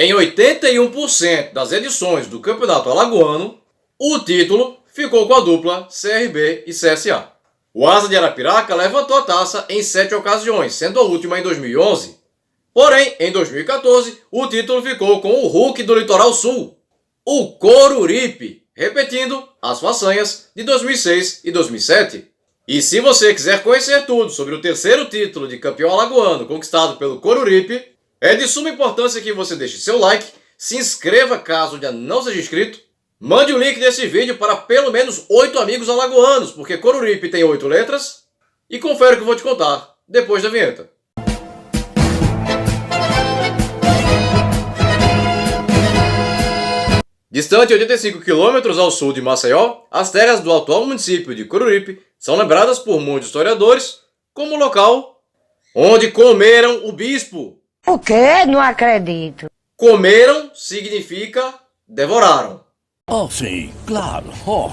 Em 81% das edições do Campeonato Alagoano, o título ficou com a dupla CRB e CSA. O Asa de Arapiraca levantou a taça em 7 ocasiões, sendo a última em 2011. Porém, em 2014, o título ficou com o Hulk do Litoral Sul, o Coruripe, repetindo as façanhas de 2006 e 2007. E se você quiser conhecer tudo sobre o terceiro título de campeão alagoano conquistado pelo Coruripe, é de suma importância que você deixe seu like, se inscreva caso ainda não seja inscrito, mande o link desse vídeo para pelo menos 8 amigos alagoanos, porque Coruripe tem 8 letras, e confere o que eu vou te contar depois da vinheta. Distante 85 km ao sul de Maceió, as terras do atual município de Coruripe são lembradas por muitos historiadores como o local onde comeram o bispo. O quê? Não acredito. Comeram significa devoraram. Oh, sim, claro. Oh.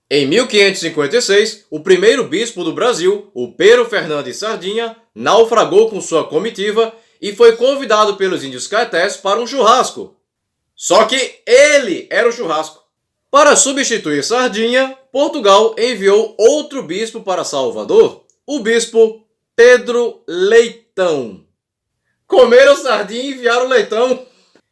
Em 1556, o primeiro bispo do Brasil, o Pero Fernandes Sardinha, naufragou com sua comitiva e foi convidado pelos índios caetés para um churrasco. Só que ele era o churrasco. Para substituir Sardinha, Portugal enviou outro bispo para Salvador, o bispo Pedro Leitão. Comeram sardinha e enviaram leitão.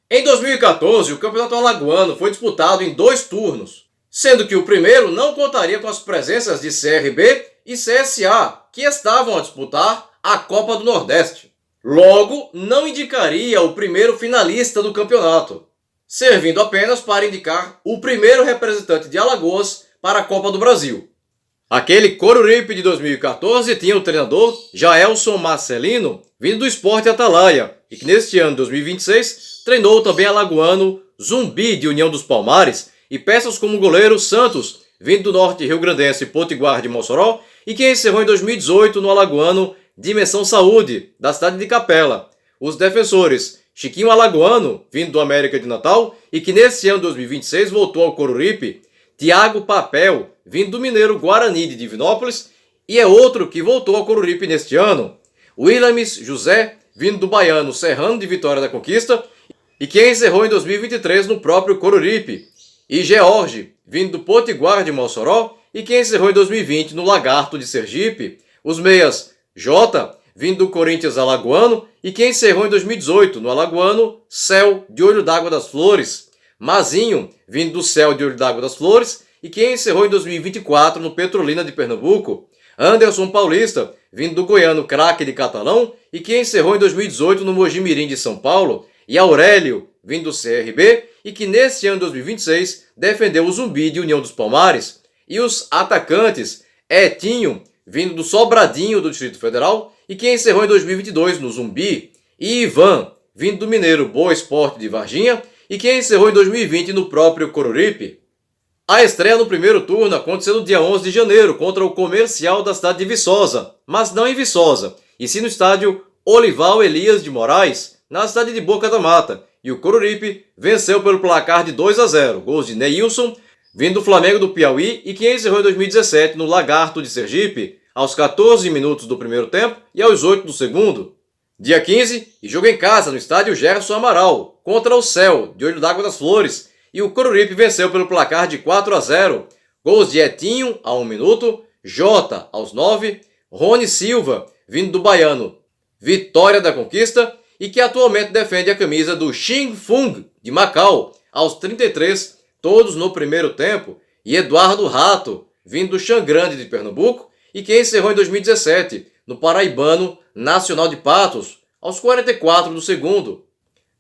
Em 2014, o Campeonato Alagoano foi disputado em 2 turnos, sendo que o primeiro não contaria com as presenças de CRB e CSA, que estavam a disputar a Copa do Nordeste. Logo, não indicaria o primeiro finalista do campeonato, servindo apenas para indicar o primeiro representante de Alagoas para a Copa do Brasil. Aquele Coruripe de 2014 tinha o treinador Jaelson Marcelino, vindo do Sport Atalaia, e que neste ano de 2026 treinou também alagoano Zumbi de União dos Palmares e peças como o goleiro Santos, vindo do norte rio-grandense Potiguar de Mossoró, e que encerrou em 2018 no alagoano Dimensão Saúde, da cidade de Capela. Os defensores Chiquinho Alagoano, vindo do América de Natal, e que nesse ano de 2026 voltou ao Coruripe, Tiago Papel, vindo do mineiro Guarani de Divinópolis, e é outro que voltou ao Coruripe neste ano. Williams José, vindo do baiano Serrano de Vitória da Conquista, e que encerrou em 2023 no próprio Coruripe. E George, vindo do Potiguar de Mossoró, e que encerrou em 2020 no Lagarto de Sergipe. Os meias Jota, vindo do Corinthians Alagoano, e que encerrou em 2018 no alagoano Céu de Olho d'Água das Flores. Mazinho, vindo do Céu de Olho d'Água das Flores, e que encerrou em 2024 no Petrolina de Pernambuco. Anderson Paulista, vindo do goiano Craque de Catalão, e que encerrou em 2018 no Mojimirim de São Paulo. E Aurélio, vindo do CRB, e que neste ano de 2026 defendeu o Zumbi de União dos Palmares. E os atacantes Etinho, vindo do Sobradinho do Distrito Federal, e que encerrou em 2022 no Zumbi. E Ivan, vindo do mineiro Boa Esporte de Varginha, e que encerrou em 2020 no próprio Coruripe. A estreia no primeiro turno aconteceu no dia 11 de janeiro contra o Comercial da cidade de Viçosa, mas não em Viçosa, e sim no estádio Olival Elias de Moraes, na cidade de Boca da Mata, e o Coruripe venceu pelo placar de 2-0, gols de Neilson, vindo do Flamengo do Piauí, e que encerrou em 2017 no Lagarto de Sergipe, aos 14 minutos do primeiro tempo e aos 8 do segundo. Dia 15, e jogo em casa no estádio Gerson Amaral, contra o Céu de Olho d'Água das Flores, e o Coruripe venceu pelo placar de 4-0, gols de Etinho a 1 minuto, Jota aos 9, Rony Silva, vindo do baiano Vitória da Conquista, e que atualmente defende a camisa do Xing Fung de Macau, aos 33, todos no primeiro tempo, e Eduardo Rato, vindo do Xangrande de Pernambuco, e que encerrou em 2017 no paraibano Nacional de Patos, aos 44 do segundo.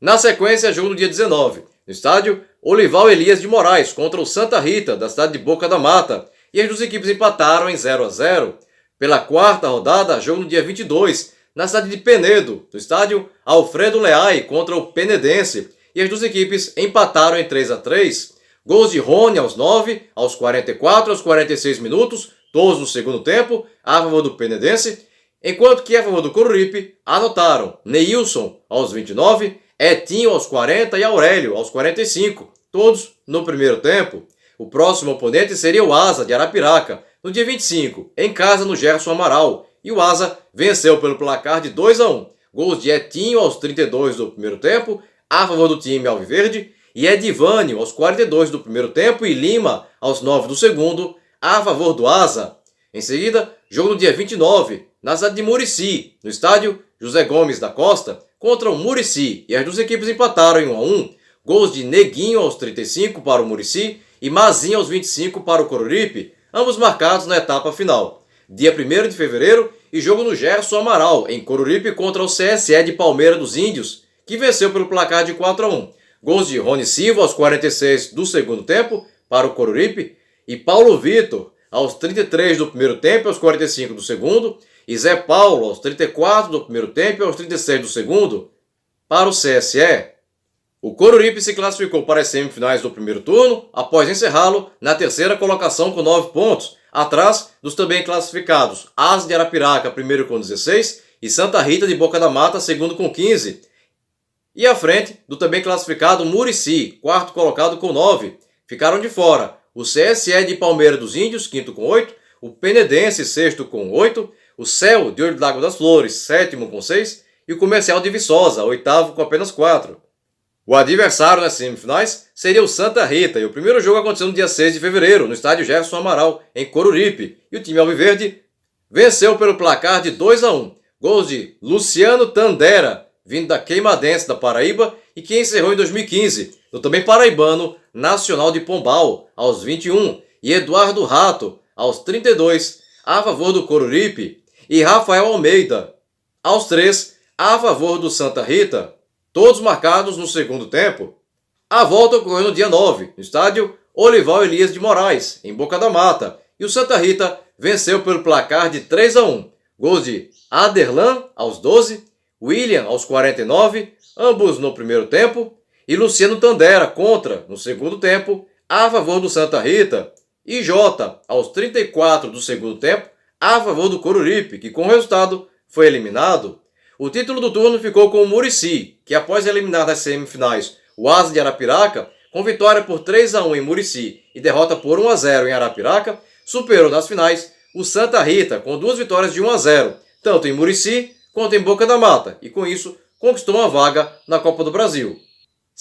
Na sequência, jogo no dia 19, no estádio Olival Elias de Moraes contra o Santa Rita, da cidade de Boca da Mata, e as duas equipes empataram em 0-0. Pela quarta rodada, jogo no dia 22, na cidade de Penedo, no estádio Alfredo Leai contra o Penedense, e as duas equipes empataram em 3-3. Gols de Rony aos 9, aos 44, aos 46 minutos, todos no segundo tempo, a favor do Penedense, enquanto que a favor do Coruripe anotaram Neilson aos 29, Etinho aos 40 e Aurélio aos 45, todos no primeiro tempo. O próximo oponente seria o Asa de Arapiraca, no dia 25, em casa no Gerson Amaral, e o Asa venceu pelo placar de 2-1. Gols de Etinho aos 32 do primeiro tempo, a favor do time alviverde, e Edivânio aos 42 do primeiro tempo e Lima aos 9 do segundo, a favor do Asa. Em seguida, jogo no dia 29, na cidade de Murici, no estádio José Gomes da Costa, contra o Murici, e as duas equipes empataram em 1-1, gols de Neguinho aos 35 para o Murici e Mazinho aos 25 para o Coruripe, ambos marcados na etapa final. Dia 1º de fevereiro, e jogo no Gerson Amaral, em Coruripe contra o CSE de Palmeira dos Índios, que venceu pelo placar de 4-1. Gols de Rony Silva aos 46 do segundo tempo para o Coruripe e Paulo Vitor aos 33 do primeiro tempo e aos 45 do segundo, e Zé Paulo aos 34 do primeiro tempo e aos 36 do segundo para o CSE. O Coruripe se classificou para as semifinais do primeiro turno após encerrá-lo na terceira colocação com 9 pontos, atrás dos também classificados Asa de Arapiraca, primeiro com 16, e Santa Rita de Boca da Mata, segundo com 15, e à frente do também classificado Murici, quarto colocado com 9. Ficaram de fora o CSE de Palmeira dos Índios, quinto com 8, o Penedense, sexto com 8, o Céu de Olho do Lago das Flores, sétimo com 6, e o Comercial de Viçosa, oitavo com apenas 4. O adversário nas semifinais seria o Santa Rita, e o primeiro jogo aconteceu no dia 6 de fevereiro, no estádio Gerson Amaral, em Coruripe, e o time alviverde venceu pelo placar de 2-1. Gols de Luciano Tandera, vindo da Queimadense da Paraíba, e que encerrou em 2015, no também paraibano Nacional de Pombal, aos 21, e Eduardo Rato, aos 32, a favor do Coruripe, e Rafael Almeida, aos 3, a favor do Santa Rita, todos marcados no segundo tempo. A volta ocorreu no dia 9, no estádio Olival Elias de Moraes, em Boca da Mata, e o Santa Rita venceu pelo placar de 3-1. Gols de Aderlan, aos 12, William, aos 49, ambos no primeiro tempo, e Luciano Tandera contra, no segundo tempo, a favor do Santa Rita, e Jota, aos 34 do segundo tempo, a favor do Coruripe, que com o resultado foi eliminado. O título do turno ficou com o Murici, que após eliminar nas semifinais o Asa de Arapiraca, com vitória por 3-1 em Murici e derrota por 1-0 em Arapiraca, superou nas finais o Santa Rita com 2 vitórias de 1-0, tanto em Murici quanto em Boca da Mata, e com isso conquistou uma vaga na Copa do Brasil.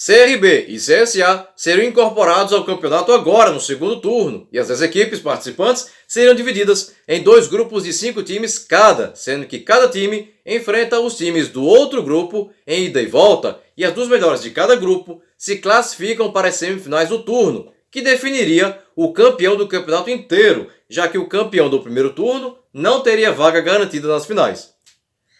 CRB e CSA seriam incorporados ao campeonato agora no segundo turno, e as 10 equipes participantes seriam divididas em 2 grupos de 5 times cada, sendo que cada time enfrenta os times do outro grupo em ida e volta, e as 2 melhores de cada grupo se classificam para as semifinais do turno, que definiria o campeão do campeonato inteiro, já que o campeão do primeiro turno não teria vaga garantida nas finais.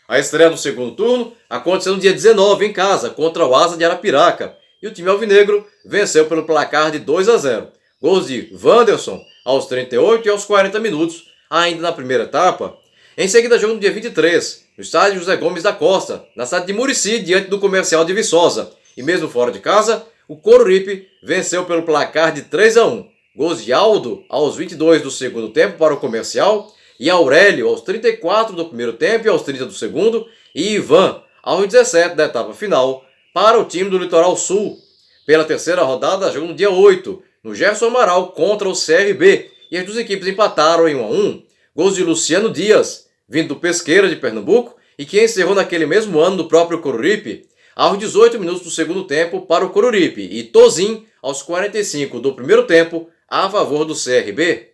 A estreia do segundo turno aconteceu no dia 19 em casa, contra o Asa de Arapiraca, e o time alvinegro venceu pelo placar de 2-0. Gols de Wanderson aos 38 e aos 40 minutos, ainda na primeira etapa. Em seguida, jogo no dia 23, no estádio José Gomes da Costa, na cidade de Murici, diante do Comercial de Viçosa. E mesmo fora de casa, o Coruripe venceu pelo placar de 3-1. Gols de Aldo aos 22 do segundo tempo para o Comercial, e Aurélio aos 34 do primeiro tempo e aos 30 do segundo, e Ivan aos 17 da etapa final para o time do Litoral Sul. Pela terceira rodada, jogo no dia 8, no Gerson Amaral contra o CRB, e as 2 equipes empataram em 1-1. Gols de Luciano Dias, vindo do Pesqueira de Pernambuco, e que encerrou naquele mesmo ano no próprio Coruripe, aos 18 minutos do segundo tempo para o Coruripe, e Tozin aos 45 do primeiro tempo a favor do CRB.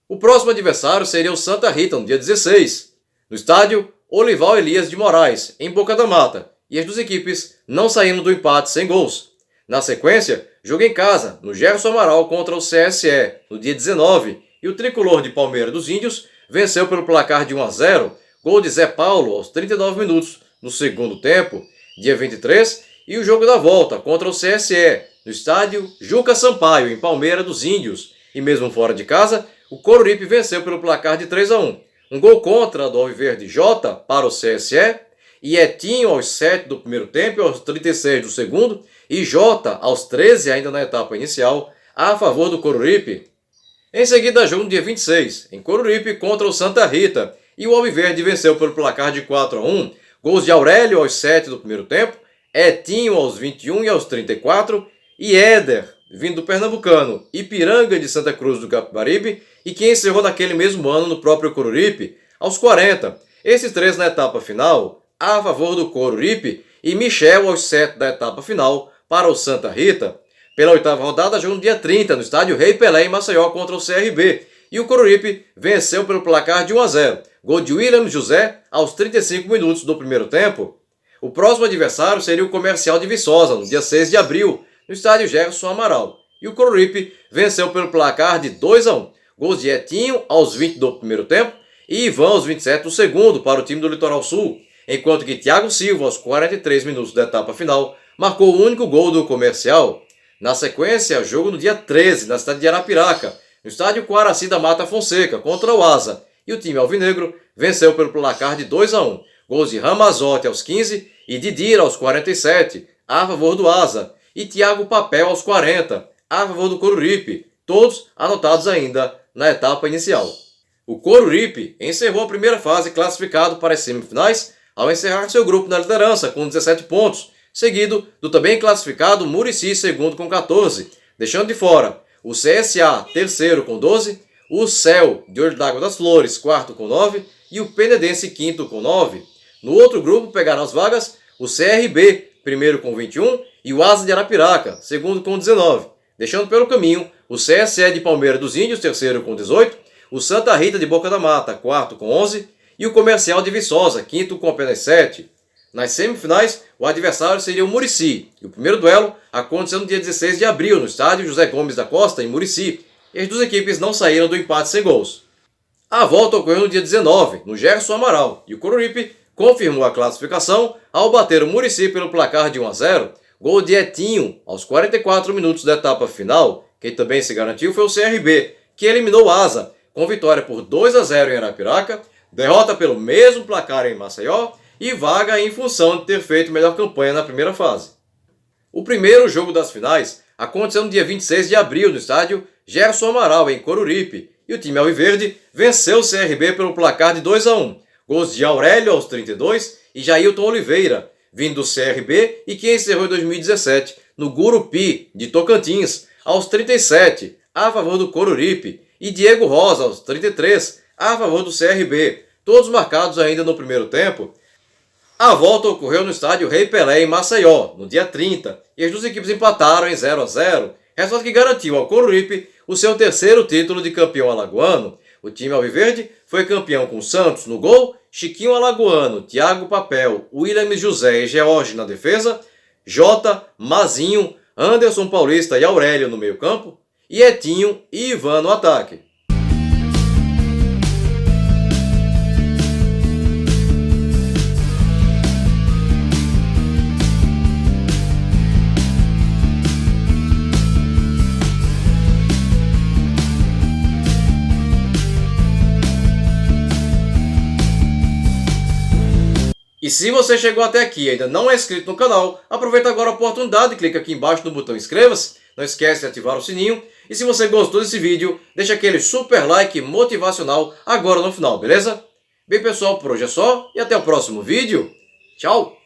O próximo adversário seria o Santa Rita, no dia 16, no estádio Olival Elias de Moraes, em Boca da Mata, e as 2 equipes não saíram do empate sem gols. Na sequência, jogo em casa, no Gerson Amaral contra o CSE, no dia 19, e o tricolor de Palmeira dos Índios venceu pelo placar de 1-0, gol de Zé Paulo aos 39 minutos no segundo tempo. Dia 23, e o jogo da volta contra o CSE, no estádio Juca Sampaio, em Palmeira dos Índios, e mesmo fora de casa, o Coruripe venceu pelo placar de 3-1. Um gol contra do alviverde Jota para o CSE, e Etinho aos 7 do primeiro tempo e aos 36 do segundo, e Jota aos 13 ainda na etapa inicial, a favor do Coruripe. Em seguida, jogo no dia 26, em Coruripe contra o Santa Rita, e o alviverde venceu pelo placar de 4-1, gols de Aurélio aos 7 do primeiro tempo, Etinho aos 21 e aos 34, e Éder, vindo do pernambucano Ipiranga de Santa Cruz do Capibaribe, e que encerrou naquele mesmo ano no próprio Coruripe, aos 40. Esses 3 na etapa final, a favor do Coruripe, e Michel aos 7 da etapa final para o Santa Rita. Pela oitava rodada, jogo no dia 30, no estádio Rei Pelé em Maceió contra o CRB. E o Coruripe venceu pelo placar de 1-0. Gol de William José aos 35 minutos do primeiro tempo. O próximo adversário seria o Comercial de Viçosa, no dia 6 de abril, no estádio Gerson Amaral. E o Coruripe venceu pelo placar de 2-1. Gols de Etinho aos 20 do primeiro tempo e Ivan aos 27 do segundo para o time do Litoral Sul. Enquanto que Thiago Silva, aos 43 minutos da etapa final, marcou o único gol do Comercial. Na sequência, jogo no dia 13, na cidade de Arapiraca, no estádio Coaraci da Mata Fonseca, contra o Asa. E o time alvinegro venceu pelo placar de 2-1. Gols de Ramazotti aos 15 e Didira aos 47, a favor do Asa. E Thiago Papel aos 40, a favor do Coruripe, todos anotados ainda na etapa inicial. O Coruripe encerrou a primeira fase classificado para as semifinais ao encerrar seu grupo na liderança com 17 pontos, seguido do também classificado Muricy, segundo com 14, deixando de fora o CSA, terceiro com 12, o Céu de Olho d'Água das Flores, quarto com 9 e o Penedense, quinto com 9. No outro grupo pegaram as vagas o CRB, primeiro com 21, e o Asa de Arapiraca, segundo com 19, deixando pelo caminho o CSE de Palmeira dos Índios, terceiro com 18, o Santa Rita de Boca da Mata, quarto com 11, e o Comercial de Viçosa, quinto com apenas 7. Nas semifinais, o adversário seria o Muricy, e o primeiro duelo aconteceu no dia 16 de abril, no estádio José Gomes da Costa, em Muricy, e as duas equipes não saíram do empate sem gols. A volta ocorreu no dia 19, no Gerson Amaral, e o Coruripe confirmou a classificação ao bater o Muricy pelo placar de 1-0, gol de Etinho aos 44 minutos da etapa final. Quem também se garantiu foi o CRB, que eliminou o Asa, com vitória por 2-0 em Arapiraca, derrota pelo mesmo placar em Maceió e vaga em função de ter feito melhor campanha na primeira fase. O primeiro jogo das finais aconteceu no dia 26 de abril no estádio Gerson Amaral, em Coruripe, e o time alviverde venceu o CRB pelo placar de 2-1, gols de Aurélio aos 32 e Jailton Oliveira, vindo do CRB e que encerrou em 2017 no Gurupi, de Tocantins, aos 37, a favor do Coruripe, e Diego Rosa, aos 33, a favor do CRB, todos marcados ainda no primeiro tempo. A volta ocorreu no estádio Rei Pelé, em Maceió, no dia 30, e as duas equipes empataram em 0-0, resultado que garantiu ao Coruripe o seu terceiro título de campeão alagoano. O time alviverde foi campeão com Santos no gol, Chiquinho Alagoano, Thiago Papel, William José e George na defesa, Jota, Mazinho, Anderson Paulista e Aurélio no meio-campo, e Etinho e Ivan no ataque. E se você chegou até aqui e ainda não é inscrito no canal, aproveita agora a oportunidade e clica aqui embaixo no botão inscreva-se, não esquece de ativar o sininho, e se você gostou desse vídeo, deixa aquele super like motivacional agora no final, beleza? Bem pessoal, por hoje é só, e até o próximo vídeo. Tchau!